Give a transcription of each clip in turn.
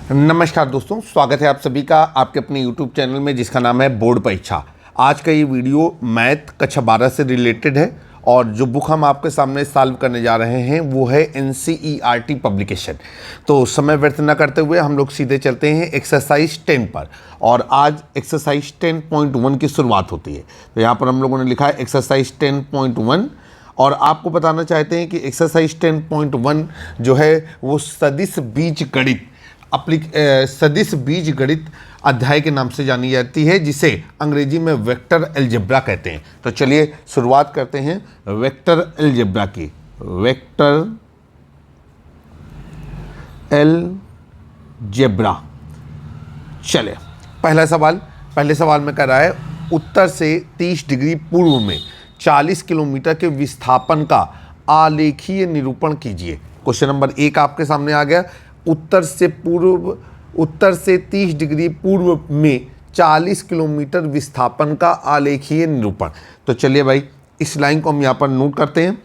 नमस्कार दोस्तों, स्वागत है आप सभी का आपके अपने YouTube चैनल में जिसका नाम है बोर्ड परीक्षा। आज का ये वीडियो मैथ कक्षा 12 से रिलेटेड है और जो बुक हम आपके सामने सॉल्व करने जा रहे हैं वो है NCERT पब्लिकेशन। तो समय व्यर्थ न करते हुए हम लोग सीधे चलते हैं एक्सरसाइज 10 पर और आज एक्सरसाइज 10.1 की शुरुआत होती है। तो यहाँ पर हम लोगों ने लिखा है एक्सरसाइज 10.1 और आपको बताना चाहते हैं कि एक्सरसाइज 10.1 जो है वो सदिश बीज गणित अध्याय के नाम से जानी जाती है, जिसे अंग्रेजी में वेक्टर अलजेब्रा कहते हैं। तो चलिए शुरुआत करते हैं वेक्टर अलजेब्रा की। Vector algebra. चलिए पहले सवाल में कह रहा है उत्तर से 30 डिग्री पूर्व में 40 किलोमीटर के विस्थापन का आलेखीय निरूपण कीजिए। क्वेश्चन नंबर 1 आपके सामने आ गया। उत्तर से 30 डिग्री पूर्व में 40 किलोमीटर विस्थापन का आलेखीय निरूपण। तो चलिए भाई इस लाइन को हम यहाँ पर नोट करते हैं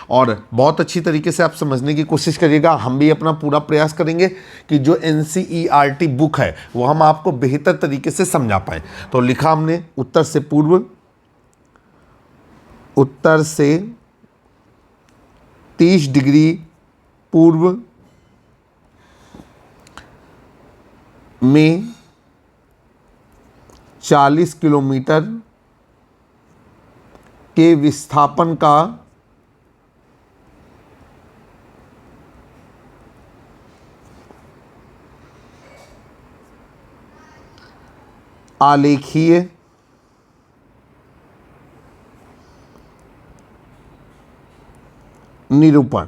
और बहुत अच्छी तरीके से आप समझने की कोशिश करिएगा। हम भी अपना पूरा प्रयास करेंगे कि जो NCERT बुक है वो हम आपको बेहतर तरीके से समझा पाएँ। तो लिखा हमने उत्तर से 30 डिग्री पूर्व में 40 किलोमीटर के विस्थापन का आलेखीय निरूपण।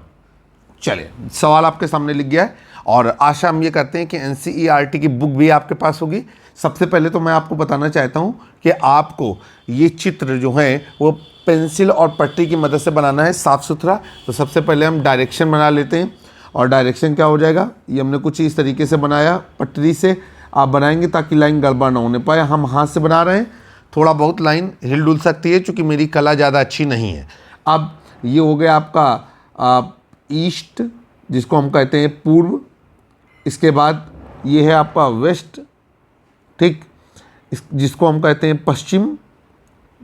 चलिए सवाल आपके सामने लिख गया है और आशा हम ये करते हैं कि NCERT की बुक भी आपके पास होगी। सबसे पहले तो मैं आपको बताना चाहता हूँ कि आपको ये चित्र जो है वो पेंसिल और पट्टी की मदद से बनाना है साफ़ सुथरा। तो सबसे पहले हम डायरेक्शन बना लेते हैं और डायरेक्शन क्या हो जाएगा, ये हमने कुछ इस तरीके से बनाया। पटरी से आप बनाएंगे ताकि लाइन गड़बड़ ना होने पाए। हम हाथ से बना रहे हैं, थोड़ा बहुत लाइन हिल डुल सकती है चूँकि मेरी कला ज़्यादा अच्छी नहीं है। अब ये हो गया आपका ईस्ट, जिसको हम कहते हैं पूर्व। इसके बाद ये है आपका वेस्ट, ठीक, जिसको हम कहते हैं पश्चिम।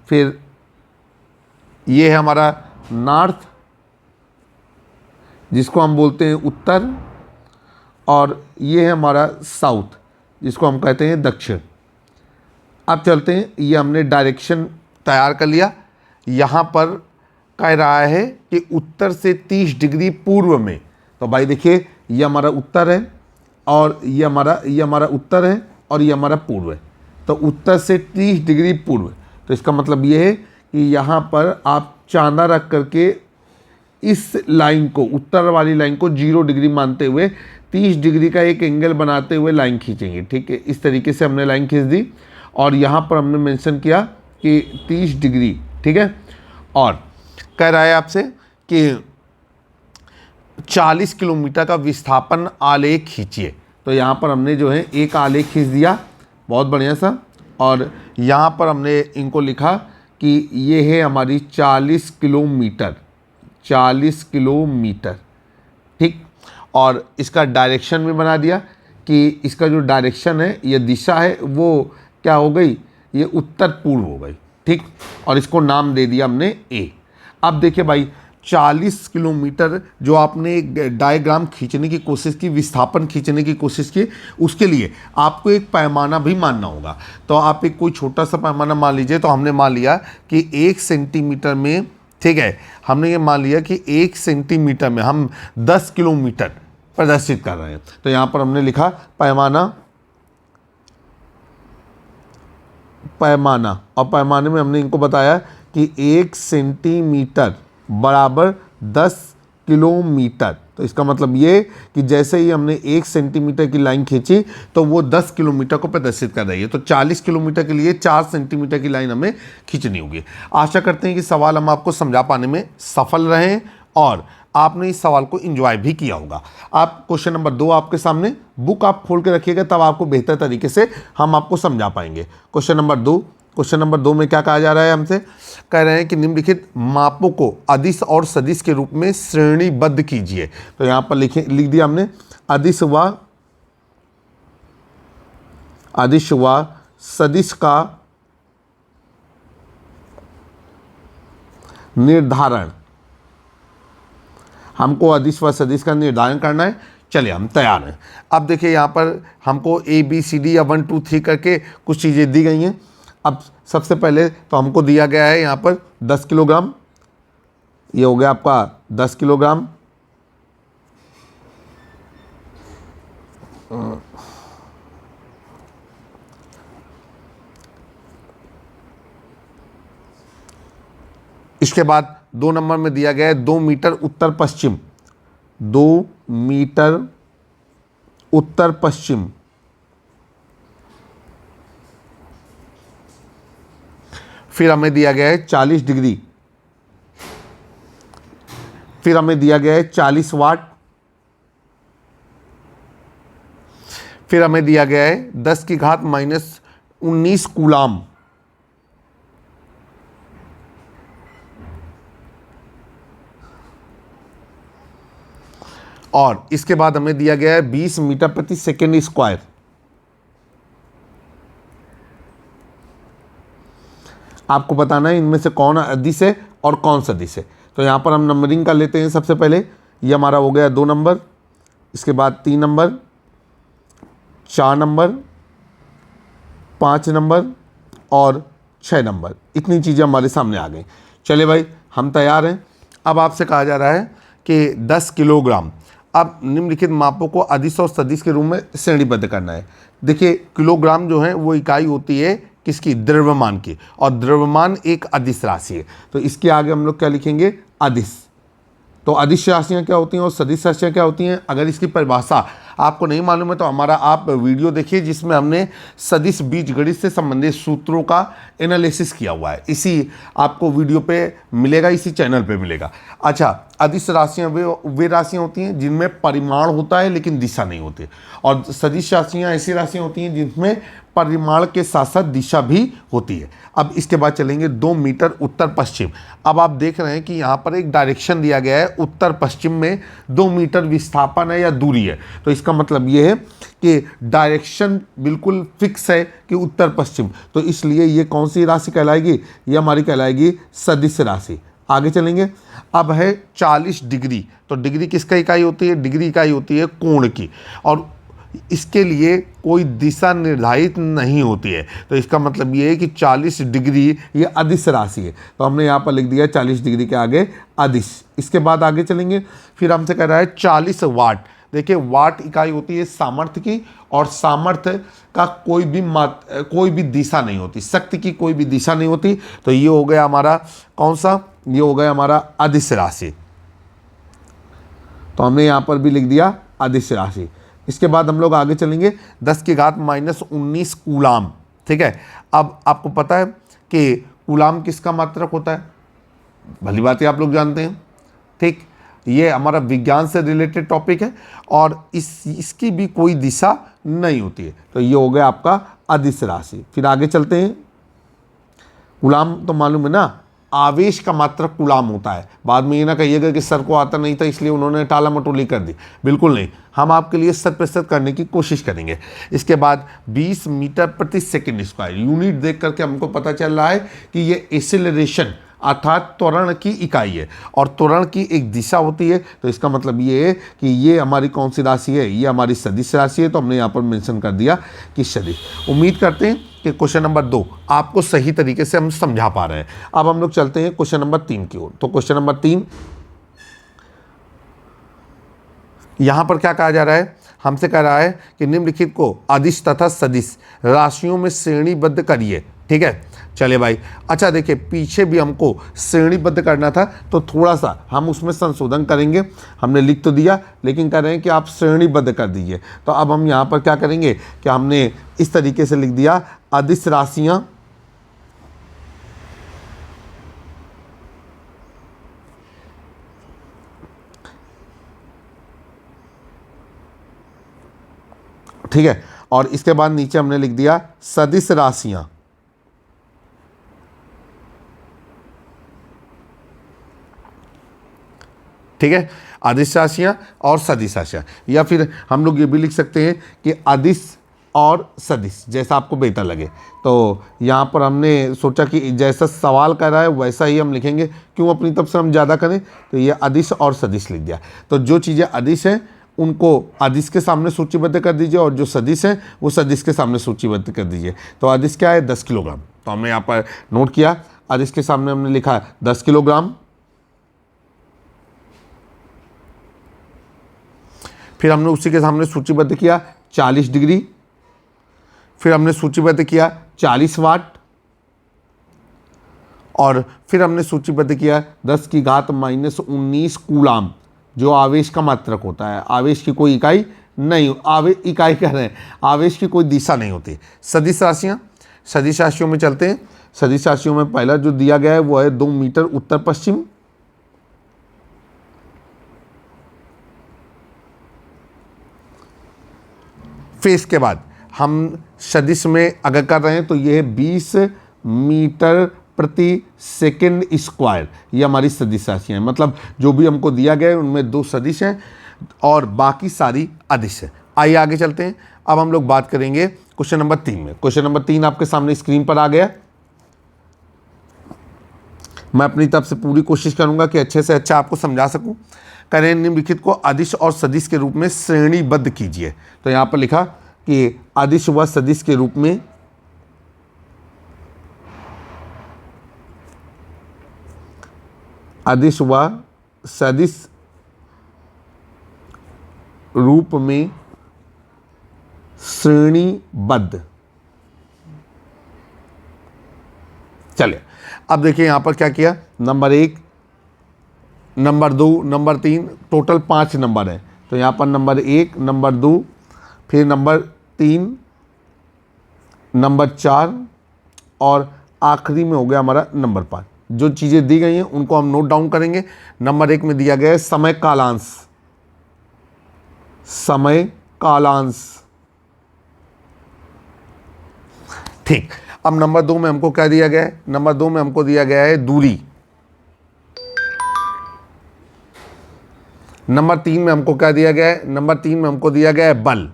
फिर ये है हमारा नॉर्थ, जिसको हम बोलते हैं उत्तर। और ये है हमारा साउथ, जिसको हम कहते हैं दक्षिण। अब चलते हैं, ये हमने डायरेक्शन तैयार कर लिया। यहाँ पर कह रहा है कि उत्तर से 30 डिग्री पूर्व में। तो भाई देखिए ये हमारा उत्तर है और ये हमारा उत्तर है और ये हमारा पूर्व है। तो उत्तर से 30 डिग्री पूर्व, तो इसका मतलब ये है कि यहाँ पर आप चांदा रख करके इस लाइन को, उत्तर वाली लाइन को 0 डिग्री मानते हुए 30 डिग्री का एक एंगल बनाते हुए लाइन खींचेंगे। ठीक है, इस तरीके से हमने लाइन खींच दी और यहाँ पर हमने मेंशन किया कि 30 डिग्री। ठीक है, और कह रहा है आपसे कि 40 किलोमीटर का विस्थापन आलेख खींचिए। तो यहाँ पर हमने जो है एक आलेख खींच दिया, बहुत बढ़िया सा। और यहाँ पर हमने इनको लिखा कि ये है हमारी 40 किलोमीटर, ठीक। और इसका डायरेक्शन भी बना दिया कि इसका जो डायरेक्शन है, ये दिशा है, वो क्या हो गई, ये उत्तर पूर्व हो गई। ठीक, और इसको नाम दे दिया हमने A। अब देखिए भाई 40 किलोमीटर जो आपने डायग्राम खींचने की कोशिश की, विस्थापन खींचने की कोशिश की, उसके लिए आपको एक पैमाना भी मानना होगा। तो आप एक कोई छोटा सा पैमाना मान लीजिए। तो हमने मान लिया कि 1 सेंटीमीटर में, ठीक है, हमने ये मान लिया कि 1 सेंटीमीटर में हम 10 किलोमीटर प्रदर्शित कर रहे हैं। तो यहाँ पर हमने लिखा पैमाना, और पैमाने में हमने इनको बताया कि 1 सेंटीमीटर बराबर 10 किलोमीटर। तो इसका मतलब ये कि जैसे ही हमने 1 सेंटीमीटर की लाइन खींची तो वो 10 किलोमीटर को प्रदर्शित कर रही है। तो 40 किलोमीटर के लिए 4 सेंटीमीटर की लाइन हमें खींचनी होगी। आशा करते हैं कि सवाल हम आपको समझा पाने में सफल रहे और आपने इस सवाल को एंजॉय भी किया होगा। आप क्वेश्चन नंबर 2 आपके सामने, बुक आप खोल के रखिएगा, तब आपको बेहतर तरीके से हम आपको समझा पाएंगे। क्वेश्चन नंबर 2 में क्या कहा जा रहा है हमसे, कह रहे हैं कि निम्नलिखित मापों को अदिश और सदिश के रूप में श्रेणीबद्ध कीजिए। तो यहाँ पर लिख दिया हमने अदिश व अदिश व सदिश का निर्धारण, हमको अदिश व सदिश का निर्धारण करना है। चलिए हम तैयार हैं। अब देखिए यहाँ पर हमको ए बी सी डी या 1 2 3 करके कुछ चीज़ें दी गई हैं। अब सबसे पहले तो हमको दिया गया है यहाँ पर 10 किलोग्राम, ये हो गया आपका 10 किलोग्राम। इसके बाद 2 नंबर में दिया गया है 2 मीटर उत्तर पश्चिम, 2 मीटर उत्तर पश्चिम। फिर हमें दिया गया है 40 डिग्री, फिर हमें दिया गया है 40 वाट, फिर हमें दिया गया है 10 की घात -19 कूलाम, और इसके बाद हमें दिया गया है 20 मीटर प्रति सेकेंड स्क्वायर। आपको बताना है इनमें से कौन अदिश है और कौन सदिश है। तो यहाँ पर हम नंबरिंग कर लेते हैं। सबसे पहले ये हमारा हो गया 2 नंबर, इसके बाद 3 नंबर, 4 नंबर, 5 नंबर और 6 नंबर। इतनी चीज़ें हमारे सामने आ गई। चलिए भाई हम तैयार हैं। अब आपसे कहा जा रहा है कि 10 किलोग्राम। अब निम्नलिखित मापों को अदिश और सदिश के रूप में श्रेणीबद्ध करना है। देखिए किलोग्राम जो है वो इकाई होती है किसकी, द्रव्यमान की, और द्रव्यमान एक अदिश राशि है। तो इसके आगे हम लोग क्या लिखेंगे, अदिश। तो अदिश राशियाँ क्या होती हैं और सदिश राशियाँ क्या होती हैं, अगर इसकी परिभाषा आपको नहीं मालूम है तो हमारा आप वीडियो देखिए जिसमें हमने सदिश बीजगणित से संबंधित सूत्रों का एनालिसिस किया हुआ है। इसी आपको वीडियो पे मिलेगा, इसी चैनल पे मिलेगा। अच्छा, अदिश राशियाँ वे राशियाँ होती हैं जिनमें परिमाण होता है लेकिन दिशा नहीं होती, और सदिश राशियाँ ऐसी राशियाँ होती हैं जिनमें परिमाण के साथ साथ दिशा भी होती है। अब इसके बाद चलेंगे 2 मीटर उत्तर पश्चिम। अब आप देख रहे हैं कि यहाँ पर एक डायरेक्शन दिया गया है, उत्तर पश्चिम में 2 मीटर विस्थापन है या दूरी है। तो इसका मतलब ये है कि डायरेक्शन बिल्कुल फिक्स है कि उत्तर पश्चिम, तो इसलिए ये कौन सी राशि कहलाएगी, ये हमारी कहलाएगी सदिश राशि। आगे चलेंगे। अब है 40 डिग्री। तो डिग्री किसका इकाई होती है, डिग्री इकाई होती है कोण की, और इसके लिए कोई दिशा निर्धारित नहीं होती है। तो इसका मतलब ये है कि 40 डिग्री ये अदिश राशि है। तो हमने यहाँ पर लिख दिया 40 डिग्री के आगे अदिश। इसके बाद आगे चलेंगे। फिर हमसे कह रहा है 40 वाट। देखिए वाट इकाई होती है सामर्थ्य की, और सामर्थ्य का कोई भी दिशा नहीं होती, शक्ति की कोई भी दिशा नहीं होती। तो ये हो गया हमारा कौन सा, ये हो गया हमारा अदिश राशि। तो हमने यहाँ पर भी लिख दिया अदिश राशि। इसके बाद हम लोग आगे चलेंगे 10 की घात -19 कूलाम। ठीक है। अब आपको पता है कि कूलाम किसका मात्रक होता है, भली बात है आप लोग जानते हैं। ठीक, ये हमारा विज्ञान से रिलेटेड टॉपिक है, और इसकी भी कोई दिशा नहीं होती है। तो ये हो गया आपका अदिश राशि। फिर आगे चलते हैं। कूलाम तो मालूम है ना, आवेश का मात्रक कूलाम होता है। बाद में ये ना कहिएगा कि सर को आता नहीं था इसलिए उन्होंने टाला मटोली कर दी, बिल्कुल नहीं। हम आपके लिए 100% करने की कोशिश करेंगे। इसके बाद 20 मीटर प्रति सेकेंड स्क्वायर, यूनिट देख करके हमको पता चल रहा है कि ये एक्सेलरेशन अर्थात त्वरण की इकाई है, और त्वरण की एक दिशा होती है। तो इसका मतलब ये है कि ये हमारी कौन सी राशि है, ये हमारी सदिश राशि है। तो हमने यहाँ पर मेंशन कर दिया कि सदिश। उम्मीद करते हैं कि क्वेश्चन नंबर 2 आपको सही तरीके से हम समझा पा रहे हैं। अब हम लोग चलते हैं क्वेश्चन नंबर 3 की ओर। तो क्वेश्चन नंबर 3 यहाँ पर क्या कहा जा रहा है, हमसे कह रहा है कि निम्नलिखित को अदिश तथा सदिश राशियों में श्रेणीबद्ध करिए। ठीक है, चलिए भाई। अच्छा देखिए, पीछे भी हमको श्रेणीबद्ध करना था, तो थोड़ा सा हम उसमें संशोधन करेंगे। हमने लिख तो दिया, लेकिन कह रहे हैं कि आप श्रेणीबद्ध कर दीजिए। तो अब हम यहाँ पर क्या करेंगे कि हमने इस तरीके से लिख दिया, अदिश राशियाँ ठीक है, और इसके बाद नीचे हमने लिख दिया सदिश राशियाँ। ठीक है, अदिश राशियाँ और सदिश राशियाँ। या फिर हम लोग ये भी लिख सकते हैं कि अदिश और सदिश, जैसा आपको बेहतर लगे। तो यहाँ पर हमने सोचा कि जैसा सवाल कर रहा है वैसा ही हम लिखेंगे, क्यों अपनी तरफ से हम ज़्यादा करें। तो ये अदिश और सदिश लिख दिया। तो जो चीज़ें अदिश हैं उनको अदिश के सामने सूचीबद्ध कर दीजिए, और जो सदिश हैं वो सदिश के सामने सूचीबद्ध कर दीजिए। तो अदिश क्या है? 10 किलोग्राम। तो हमने यहाँ पर नोट किया, अदिश के सामने हमने लिखा 10 किलोग्राम। फिर हमने उसी के सामने सूचीबद्ध किया 40 डिग्री। फिर हमने सूचीबद्ध किया 40 वाट। और फिर हमने सूचीबद्ध किया 10 की घात -19 कूलाम, जो आवेश का मात्रक होता है। आवेश की कोई इकाई नहीं, इकाई कह रहे हैं, आवेश की कोई दिशा नहीं होती। सदिश राशियाँ, सदिश राशियों में चलते हैं। सदिश राशियों में पहला जो दिया गया है वो है 2 मीटर उत्तर पश्चिम। फिर इसके बाद हम सदिश में अगर कर रहे हैं तो ये है 20 मीटर प्रति सेकंड स्क्वायर। ये हमारी सदिश राशियाँ हैं, मतलब जो भी हमको दिया गया है उनमें 2 सदिश हैं और बाकी सारी अदिश है। आइए आगे चलते हैं। अब हम लोग बात करेंगे क्वेश्चन नंबर 3 में। क्वेश्चन नंबर 3 आपके सामने स्क्रीन पर आ गया। मैं अपनी तरफ से पूरी कोशिश करूंगा कि अच्छे से अच्छा आपको समझा सकूं। कह रहे हैं निम्नलिखित को अदिश और सदिश के रूप में श्रेणीबद्ध कीजिए। तो यहाँ पर लिखा कि अदिश व सदिश के रूप में अदिश व सदिश रूप में श्रेणीबद्ध। चलिए अब देखिए यहाँ पर क्या किया। Number 1, number 2, number 3, total 5 number है। तो यहाँ पर नंबर 1, नंबर 2, फिर नंबर 3, नंबर 4 और आखिरी में हो गया हमारा नंबर 5। जो चीज़ें दी गई हैं उनको हम नोट डाउन करेंगे। नंबर 1 में दिया गया है समय कालांश। समय कालांश, ठीक। अब नंबर 2 में हमको क्या दिया गया है? नंबर 2 में हमको दिया गया है दूरी। नंबर 3 में हमको क्या दिया गया है? नंबर 3 में हमको दिया गया है बल।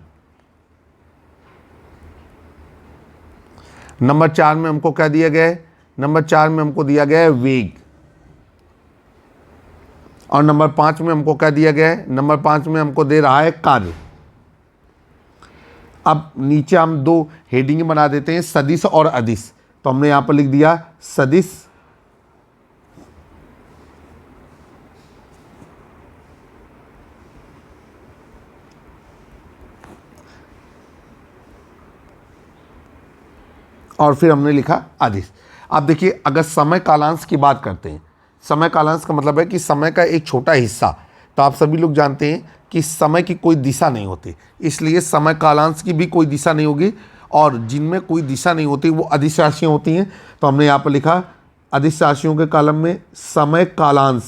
नंबर 4 में हमको क्या दिया गया है? नंबर 4 में हमको दिया गया है वेग। और नंबर 5 में हमको क्या दिया गया है? नंबर 5 में हमको दे रहा है कार्य। अब नीचे हम 2 हेडिंग बना देते हैं, सदिश और अदिश। तो हमने यहां पर लिख दिया सदिश और फिर हमने लिखा अदिश। अब देखिए अगर समय कालांश की बात करते हैं, समय कालांश का मतलब है कि समय का एक छोटा हिस्सा। तो आप सभी लोग जानते हैं कि समय की कोई दिशा नहीं होती, इसलिए समय कालांश की भी कोई दिशा नहीं होगी। और जिनमें कोई दिशा नहीं होती वो अदिश राशियाँ होती हैं। तो हमने यहाँ पर लिखा अदिश राशियों के कॉलम में समय कालांश,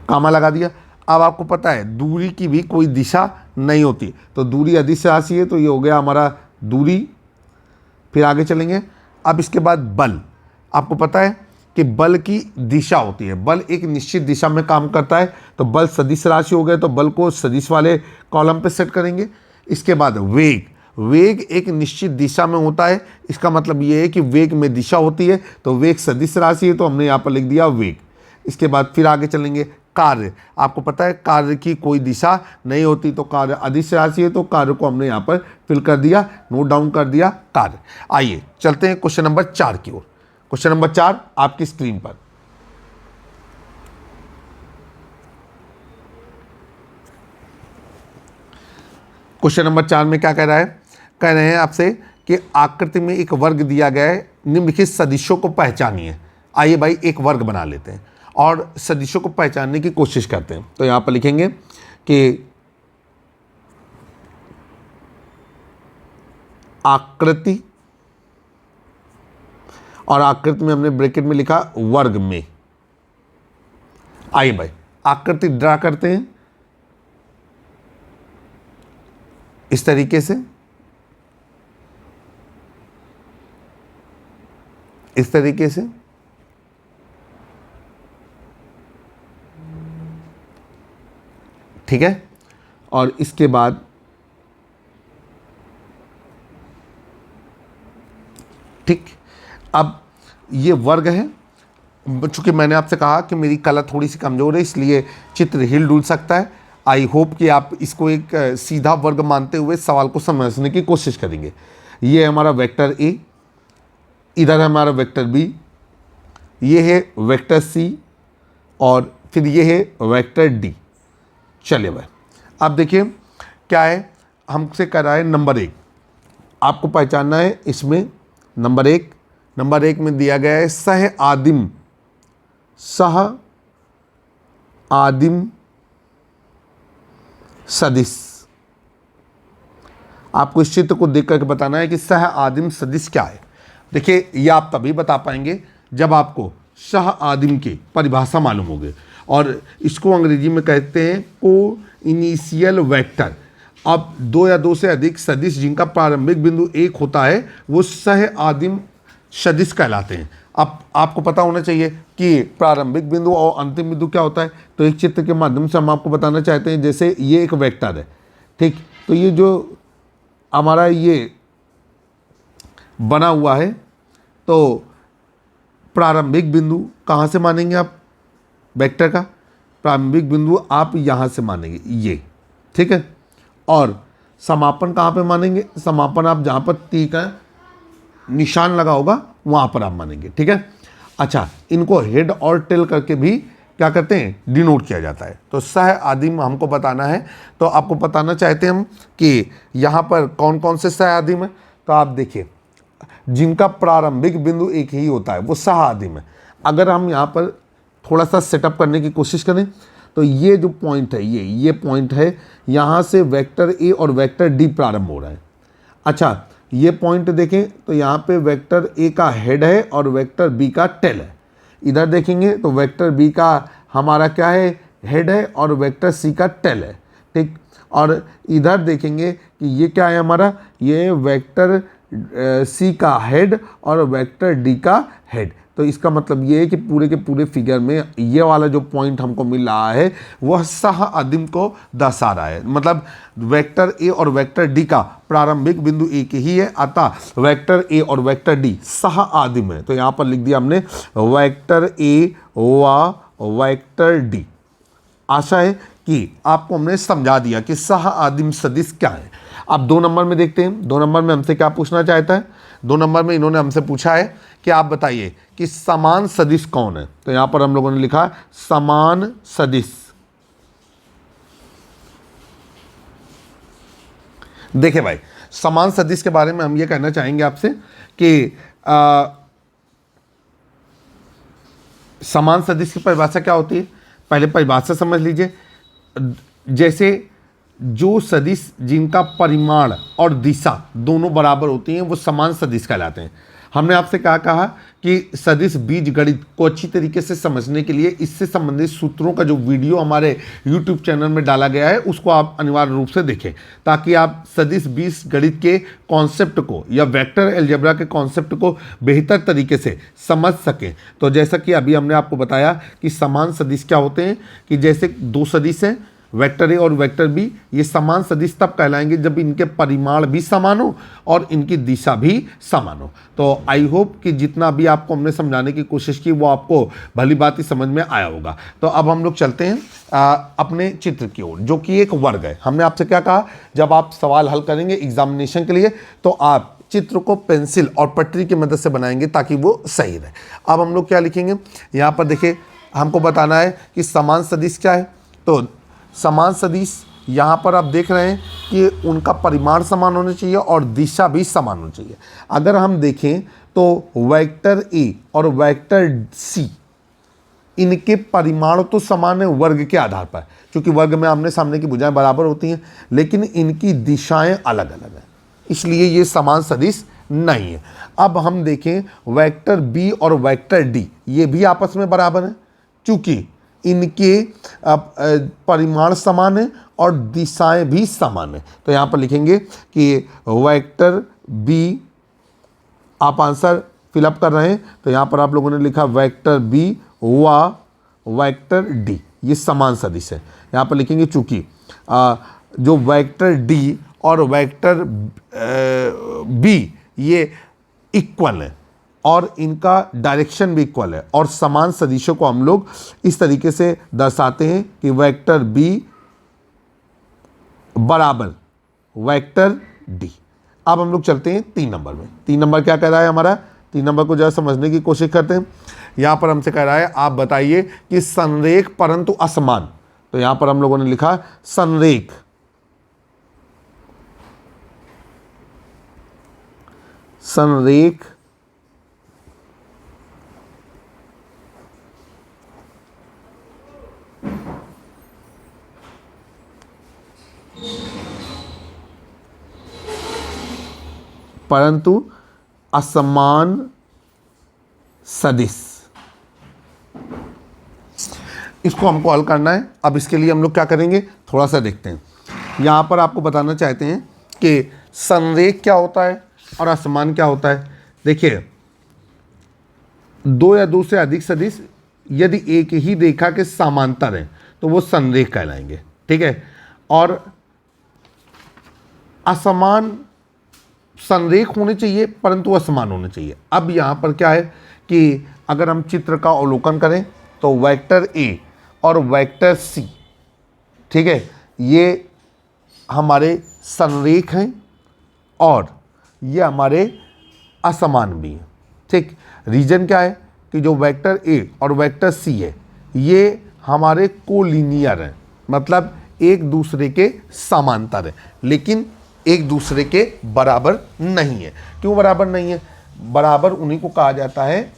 कामा लगा दिया। अब आपको पता है दूरी की भी कोई दिशा नहीं होती, तो दूरी अदिश राशि है, तो ये हो गया हमारा दूरी। फिर आगे चलेंगे। अब इसके बाद बल। आपको पता है कि बल की दिशा होती है, बल एक निश्चित दिशा में काम करता है। तो बल सदिश राशि हो गए, तो बल को सदिश वाले कॉलम पे सेट करेंगे। इसके बाद वेग। वेग एक निश्चित दिशा में होता है, इसका मतलब ये है कि वेग में दिशा होती है। तो वेग सदिश राशि है, तो हमने यहाँ पर लिख दिया वेग। इसके बाद फिर आगे चलेंगे। कार्य। आपको पता है कार्य की कोई दिशा नहीं होती, तो कार्य अदिश राशि है, तो कार्य को हमने यहाँ पर फिल कर दिया, नोट डाउन कर दिया कार्य। आइए चलते हैं क्वेश्चन नंबर 4 की ओर। क्वेश्चन नंबर 4 आपकी स्क्रीन पर। क्वेश्चन नंबर 4 में क्या कह रहा है? कह रहे हैं आपसे कि आकृति में एक वर्ग दिया गया है, निम्नलिखित सदिशों को पहचानिए। आइए भाई एक वर्ग बना लेते हैं और सदिशों को पहचानने की कोशिश करते हैं। तो यहां पर लिखेंगे कि आकृति, और आकृति में हमने ब्रैकेट में लिखा वर्ग में। आइए भाई आकृति ड्रा करते हैं इस तरीके से, इस तरीके से। ठीक है। और इसके बाद ठीक। अब ये वर्ग है। चूंकि मैंने आपसे कहा कि मेरी कला थोड़ी सी कमज़ोर है, इसलिए चित्र हिल डुल सकता है। आई होप कि आप इसको एक सीधा वर्ग मानते हुए सवाल को समझने की कोशिश करेंगे। ये है हमारा वेक्टर ए, इधर है हमारा वेक्टर बी, ये है वेक्टर सी, और फिर ये है वेक्टर डी। चलिए भाई, अब देखिए क्या है, हमसे कर रहा है नंबर 1। आपको पहचानना है इसमें नंबर 1 में दिया गया है सह आदिम सदिश। आपको इस चित्र को देख करके बताना है कि सह आदिम सदिश क्या है। देखिए, ये आप तभी बता पाएंगे जब आपको सह आदिम की परिभाषा मालूम होगी, और इसको अंग्रेजी में कहते हैं को इनिशियल वेक्टर। अब 2 या 2 से अधिक सदिश जिनका प्रारंभिक बिंदु 1 होता है वो सह आदिम सदिश कहलाते हैं। अब आपको पता होना चाहिए कि प्रारंभिक बिंदु और अंतिम बिंदु क्या होता है। तो एक चित्र के माध्यम से हम आपको बताना चाहते हैं, जैसे ये एक वेक्टर है, ठीक। तो ये जो हमारा ये बना हुआ है, तो प्रारंभिक बिंदु कहाँ से मानेंगे आप वेक्टर का? प्रारंभिक बिंदु आप यहाँ से मानेंगे, ये, ठीक है। और समापन कहाँ पे मानेंगे? समापन आप जहाँ पर टी का निशान लगा होगा वहाँ पर आप मानेंगे, ठीक है। अच्छा, इनको हेड और टेल करके भी क्या करते हैं, डिनोट किया जाता है। तो सह आदिम हमको बताना है, तो आपको बताना चाहते हैं हम कि यहाँ पर कौन कौन से सह आदिम है। तो आप देखिए, जिनका प्रारंभिक बिंदु एक ही होता है वो सह आदिम है। अगर हम यहाँ पर थोड़ा सा सेटअप करने की कोशिश करें तो ये जो पॉइंट है, ये पॉइंट है, यहाँ से वेक्टर ए और वेक्टर डी प्रारंभ हो रहा है। अच्छा, ये पॉइंट देखें तो यहाँ पे वेक्टर ए का हेड है और वेक्टर बी का टेल है। इधर देखेंगे तो वेक्टर बी का हमारा क्या है, हेड है, और वेक्टर सी का टेल है, ठीक। और इधर देखेंगे कि ये क्या है हमारा, ये वेक्टर सी का हेड और वेक्टर डी का हेड। तो इसका मतलब ये है कि पूरे के पूरे फिगर में ये वाला जो पॉइंट हमको मिल रहा है वह सह आदिम को दर्शा रहा है। मतलब वेक्टर ए और वेक्टर डी का प्रारंभिक बिंदु एक ही है, अतः वेक्टर ए और वेक्टर डी सह आदिम है। तो यहाँ पर लिख दिया हमने वेक्टर ए व वेक्टर डी। आशा है कि आपको हमने समझा दिया कि सह आदिम सदिश क्या है। अब 2 नंबर में देखते हैं, 2 नंबर में हमसे क्या पूछना चाहता है। 2 नंबर में इन्होंने हमसे पूछा है कि आप बताइए कि समान सदिश कौन है। तो यहां पर हम लोगों ने लिखा समान सदिश। देखिए भाई, समान सदिश के बारे में हम ये कहना चाहेंगे आपसे कि समान सदिश की परिभाषा क्या होती है। पहले परिभाषा समझ लीजिए। जैसे जो सदिश जिनका परिमाण और दिशा दोनों बराबर होती हैं वो समान सदिश कहलाते हैं। हमने आपसे कहा कि सदिश बीजगणित को अच्छी तरीके से समझने के लिए इससे संबंधित सूत्रों का जो वीडियो हमारे YouTube चैनल में डाला गया है उसको आप अनिवार्य रूप से देखें, ताकि आप सदिश बीजगणित के कॉन्सेप्ट को या वेक्टर अलजेब्रा के कॉन्सेप्ट को बेहतर तरीके से समझ सकें। तो जैसा कि अभी हमने आपको बताया कि समान सदिश क्या होते हैं, कि जैसे 2 सदिश हैं, वेक्टर ए और वेक्टर बी, ये समान सदिश तब कहलाएंगे जब इनके परिमाण भी समान हो और इनकी दिशा भी समान हो। तो आई होप कि जितना भी आपको हमने समझाने की कोशिश की वो आपको भली बात ही समझ में आया होगा। तो अब हम लोग चलते हैं अपने चित्र की ओर, जो कि एक वर्ग है। हमने आपसे क्या कहा, जब आप सवाल हल करेंगे एग्जामिनेशन के लिए तो आप चित्र को पेंसिल और पटरी की मदद से बनाएंगे ताकि वो सही रहे। अब हम लोग क्या लिखेंगे, यहाँ पर देखिए, हमको बताना है कि समान सदिश क्या है। तो समान सदिश यहाँ पर आप देख रहे हैं कि उनका परिमाण समान होना चाहिए और दिशा भी समान होनी चाहिए। अगर हम देखें तो वेक्टर ए और वेक्टर सी, इनके परिमाण तो समान है वर्ग के आधार पर, क्योंकि वर्ग में आमने सामने की भुजाएं बराबर होती हैं, लेकिन इनकी दिशाएं अलग अलग हैं, इसलिए ये समान सदिश नहीं है। अब हम देखें वेक्टर बी और वेक्टर डी, ये भी आपस में बराबर हैं, चूँकि इनके परिमाण समान है और दिशाएं भी समान है। तो यहाँ पर लिखेंगे कि वेक्टर बी, आप आंसर फिलअप कर रहे हैं तो यहाँ पर आप लोगों ने लिखा वेक्टर बी व वेक्टर डी, ये समान सदिश है। यहाँ पर लिखेंगे चूँकि जो वेक्टर डी और वेक्टर बी ये इक्वल है और इनका डायरेक्शन भी इक्वल है, और समान सदिशों को हम लोग इस तरीके से दर्शाते हैं कि वेक्टर बी बराबर वेक्टर डी। अब हम लोग चलते हैं 3 नंबर में। 3 नंबर क्या कह रहा है हमारा, 3 नंबर को जरा समझने की कोशिश करते हैं। यहाँ पर हमसे कह रहा है आप बताइए कि संरेख परंतु असमान। तो यहाँ पर हम लोगों ने लिखा संरेख संरेख परंतु असमान सदिश। इसको हमको हल करना है। अब इसके लिए हम लोग क्या करेंगे, थोड़ा सा देखते हैं। यहाँ पर आपको बताना चाहते हैं कि संरेख क्या होता है और असमान क्या होता है। देखिए, 2 या 2 से अधिक सदिश यदि एक ही रेखा के समांतर हैं तो वो संरेख कहलाएंगे, ठीक है। और असमान संरेख होने चाहिए परंतु असमान होने चाहिए। अब यहाँ पर क्या है कि अगर हम चित्र का अवलोकन करें तो वेक्टर ए और वेक्टर सी, ठीक है, ये हमारे संरेख हैं और ये हमारे असमान भी हैं, ठीक। रीजन क्या है कि जो वेक्टर ए और वेक्टर सी है ये हमारे कोलिनियर हैं, मतलब एक दूसरे के समांतर है, लेकिन एक दूसरे के बराबर नहीं है। क्यों बराबर नहीं है? बराबर उन्हीं को कहा जाता है,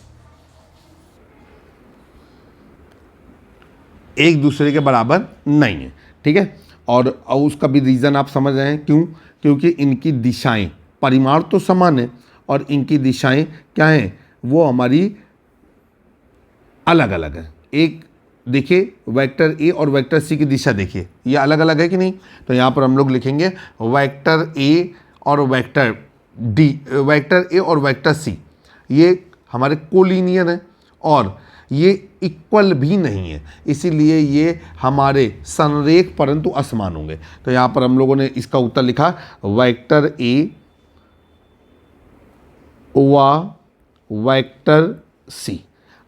एक दूसरे के बराबर नहीं है, ठीक है। और उसका भी रीज़न आप समझ रहे हैं क्यों? क्योंकि इनकी दिशाएं, परिमाण तो समान है और इनकी दिशाएं क्या हैं, वो हमारी अलग अलग है। एक देखिए, वेक्टर ए और वेक्टर सी की दिशा देखिए, ये अलग अलग है कि नहीं। तो यहाँ पर हम लोग लिखेंगे वेक्टर ए और वेक्टर डी, वेक्टर ए और वेक्टर सी ये हमारे कोलिनियर हैं और ये इक्वल भी नहीं है, इसीलिए ये हमारे संरेख परंतु असमान होंगे। तो यहाँ पर हम लोगों ने इसका उत्तर लिखा वेक्टर ए व वेक्टर सी।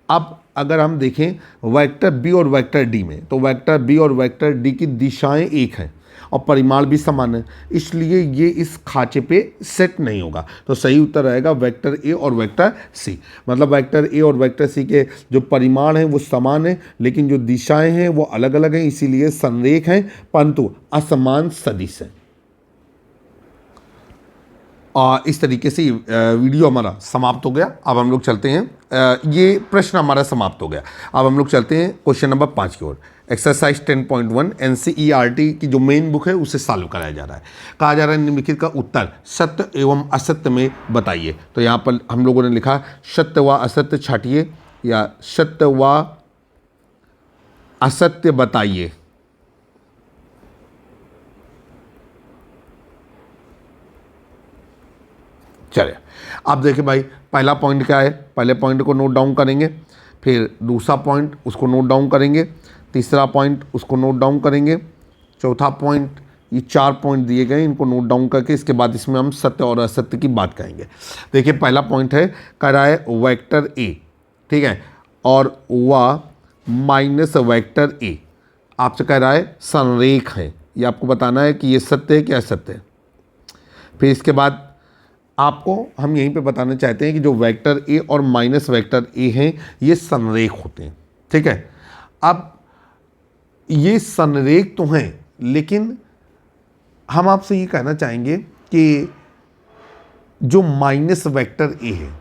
अब अगर हम देखें वेक्टर बी और वेक्टर डी में, तो वेक्टर बी और वेक्टर डी की दिशाएं एक हैं और परिमाण भी समान है, इसलिए ये इस खांचे पे सेट नहीं होगा। तो सही उत्तर रहेगा वेक्टर ए और वेक्टर सी। मतलब वेक्टर ए और वेक्टर सी के जो परिमाण हैं वो समान है, लेकिन जो दिशाएं हैं वो अलग अलग हैं, इसीलिए संरेख हैं परंतु असमान सदिश हैं। इस तरीके से वीडियो हमारा समाप्त हो गया। अब हम लोग चलते हैं, ये प्रश्न हमारा समाप्त हो गया। अब हम लोग चलते हैं क्वेश्चन नंबर 5 की ओर। एक्सरसाइज 10.1 एनसीईआरटी की जो मेन बुक है उसे सॉल्व कराया जा रहा है। कहा जा रहा है निम्नलिखित का उत्तर सत्य एवं असत्य में बताइए। तो यहाँ पर हम लोगों ने लिखा सत्य व असत्य छाटिए या सत्य व असत्य बताइए। चलिए, अब देखिए भाई, पहला पॉइंट क्या है, पहले पॉइंट को नोट डाउन करेंगे, फिर दूसरा पॉइंट उसको नोट डाउन करेंगे, तीसरा पॉइंट उसको नोट डाउन करेंगे, चौथा पॉइंट, ये 4 पॉइंट दिए गए, इनको नोट डाउन करके इसके बाद इसमें हम सत्य और असत्य की बात करेंगे। देखिए, पहला पॉइंट है, कह रहा है वेक्टर ए, ठीक है, और व माइनस वेक्टर ए आपसे कह रहा है संरेख है। ये आपको बताना है कि ये सत्य है कि असत्य है। फिर इसके बाद आपको हम यहीं पे बताना चाहते हैं कि जो वेक्टर ए और माइनस वेक्टर ए हैं ये संरेख होते हैं, ठीक है। अब ये संरेख तो हैं, लेकिन हम आपसे ये कहना चाहेंगे कि जो माइनस वेक्टर ए है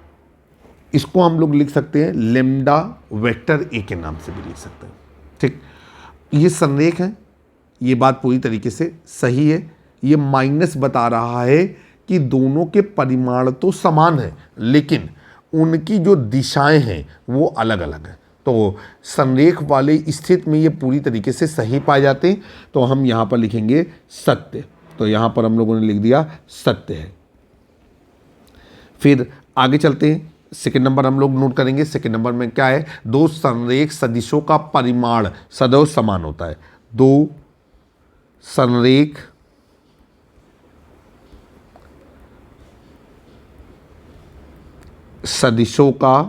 इसको हम लोग लिख सकते हैं लेम्डा वेक्टर ए के नाम से भी लिख सकते हैं, ठीक। ये संरेख है, ये बात पूरी तरीके से सही है। ये माइनस बता रहा है कि दोनों के परिमाण तो समान है, लेकिन उनकी जो दिशाएं हैं वो अलग अलग हैं। तो संरेख वाले स्थिति में ये पूरी तरीके से सही पाए जाते हैं। तो हम यहाँ पर लिखेंगे सत्य। तो यहाँ पर हम लोगों ने लिख दिया सत्य है। फिर आगे चलते हैं, सेकेंड नंबर हम लोग नोट करेंगे। सेकेंड नंबर में क्या है, 2 संरेख सदिशों का परिमाण सदैव समान होता है। 2 संरेख सदिशों का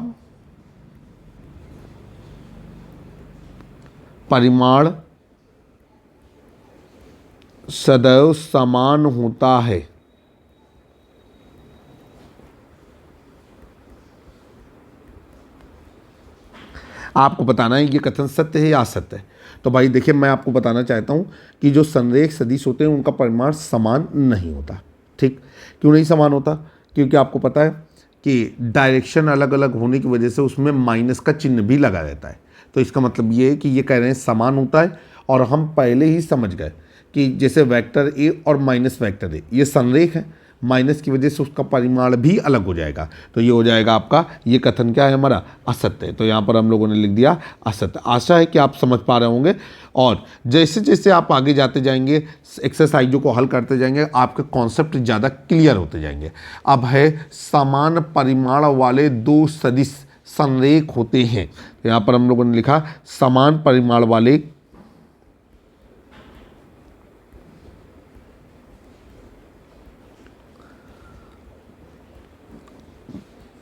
परिमाण सदैव समान होता है। आपको बताना है ये कथन सत्य है या असत्य है। तो भाई देखिए, मैं आपको बताना चाहता हूं कि जो संरेख सदिश होते हैं उनका परिमाण समान नहीं होता। ठीक, क्यों नहीं समान होता? क्योंकि आपको पता है कि डायरेक्शन अलग अलग होने की वजह से उसमें माइनस का चिन्ह भी लगा रहता है। तो इसका मतलब ये है कि ये कह रहे हैं समान होता है, और हम पहले ही समझ गए कि जैसे वेक्टर ए और माइनस वेक्टर ए ये संरेख है, माइनस की वजह से उसका परिमाण भी अलग हो जाएगा। तो ये हो जाएगा आपका, ये कथन क्या है हमारा? असत्य है। तो यहाँ पर हम लोगों ने लिख दिया असत्य। आशा है कि आप समझ पा रहे होंगे, और जैसे जैसे आप आगे जाते जाएंगे, एक्सरसाइजों को हल करते जाएंगे, आपके कॉन्सेप्ट ज़्यादा क्लियर होते जाएंगे। अब है समान परिमाण वाले दो सदिश संरेख होते हैं। तो यहाँ पर हम लोगों ने लिखा समान परिमाण वाले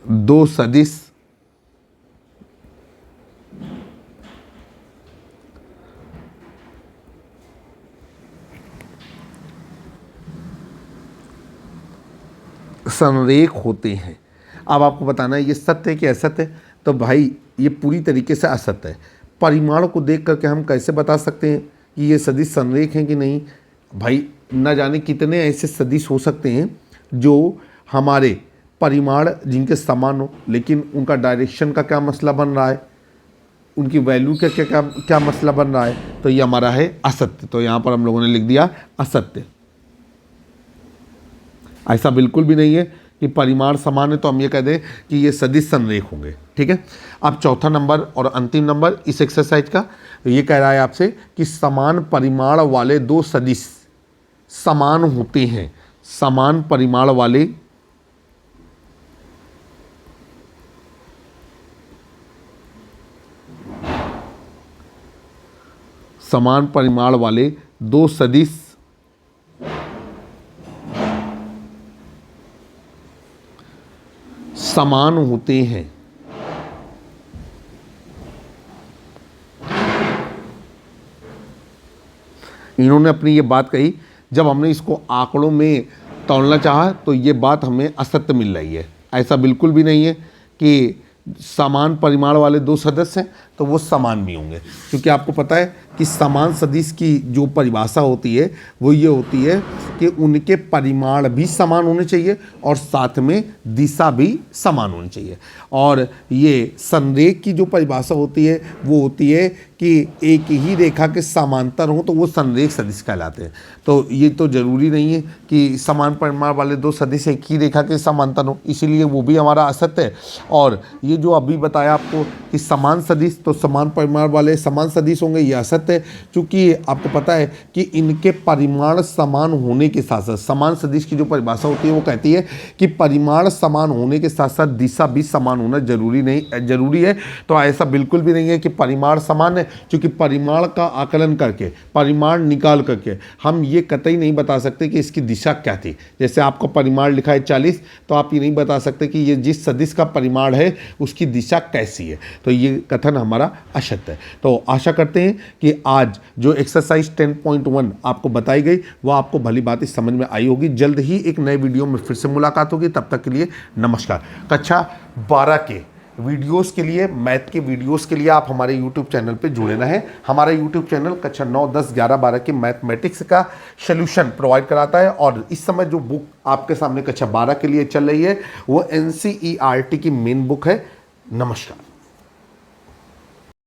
दो सदिश संरेख होते हैं। अब आपको बताना है ये सत्य है कि असत्य है। तो भाई ये पूरी तरीके से असत्य है। परिमाण को देख करके हम कैसे बता सकते हैं कि ये सदिश संरेख हैं कि नहीं? भाई न जाने कितने ऐसे सदिश हो सकते हैं जो हमारे परिमाण जिनके समान हो, लेकिन उनका डायरेक्शन का क्या मसला बन रहा है, उनकी वैल्यू का क्या क्या क्या मसला बन रहा है। तो ये हमारा है असत्य। तो यहाँ पर हम लोगों ने लिख दिया असत्य। ऐसा बिल्कुल भी नहीं है कि परिमाण समान है तो हम ये कह दें कि ये सदिश संरेख होंगे। ठीक है। अब चौथा नंबर और अंतिम नंबर इस एक्सरसाइज का, ये कह रहा है आपसे कि समान परिमाण वाले दो सदिश समान होते हैं। समान परिमाण वाले समान परिमाण वाले दो सदिश समान होते हैं। इन्होंने अपनी ये बात कही, जब हमने इसको आंकड़ों में तौलना चाहा तो ये बात हमें असत्य मिल रही है। ऐसा बिल्कुल भी नहीं है कि समान परिमाण वाले दो सदस्य हैं तो वो समान भी होंगे, क्योंकि आपको पता है कि समान सदिश की जो परिभाषा होती है वो ये होती है कि उनके परिमाण भी समान होने चाहिए और साथ में दिशा भी समान होनी चाहिए। और ये संरेख की जो परिभाषा होती है वो होती है कि एक ही रेखा के समांतर हो तो वो संरेख सदिश कहलाते हैं। तो ये तो ज़रूरी नहीं है कि समान परिमाण वाले दो सदिश एक ही रेखा के समांतर हो, इसीलिए वो भी हमारा असत्य है। और ये जो अभी बताया आपको कि समान सदिश, तो समान परिमाण वाले समान सदिश होंगे, ये असत्य है। चूँकि आपको पता है कि इनके परिमाण समान होने के साथ साथ, समान सदिश की जो परिभाषा होती है वो कहती है कि परिमाण समान होने के साथ साथ दिशा भी समान होना जरूरी है। तो ऐसा बिल्कुल भी नहीं है कि परिमाण समान है, क्योंकि परिमाण का आकलन करके, परिमाण निकाल करके हम ये कतई नहीं बता सकते कि इसकी दिशा क्या थी। जैसे आपका परिमाण लिखा है 40, तो आप ये नहीं बता सकते कि ये जिस सदिश का परिमाण है उसकी दिशा कैसी है। तो ये कथन हमारा असत्य है। तो आशा करते हैं कि आज जो एक्सरसाइज 10.1 आपको बताई गई वो आपको भली बात समझ में आई होगी। जल्द ही एक नए वीडियो में फिर से मुलाकात होगी, तब तक के लिए नमस्कार। कक्षा 12 के वीडियोस के लिए, मैथ के वीडियोस के लिए आप हमारे यूट्यूब चैनल पे जुड़े रहें। हमारा यूट्यूब चैनल कक्षा 9, 10, 11, 12 के मैथमेटिक्स का सॉल्यूशन प्रोवाइड कराता है। और इस समय जो बुक आपके सामने कक्षा 12 के लिए चल रही है वो NCERT की मेन बुक है। नमस्कार।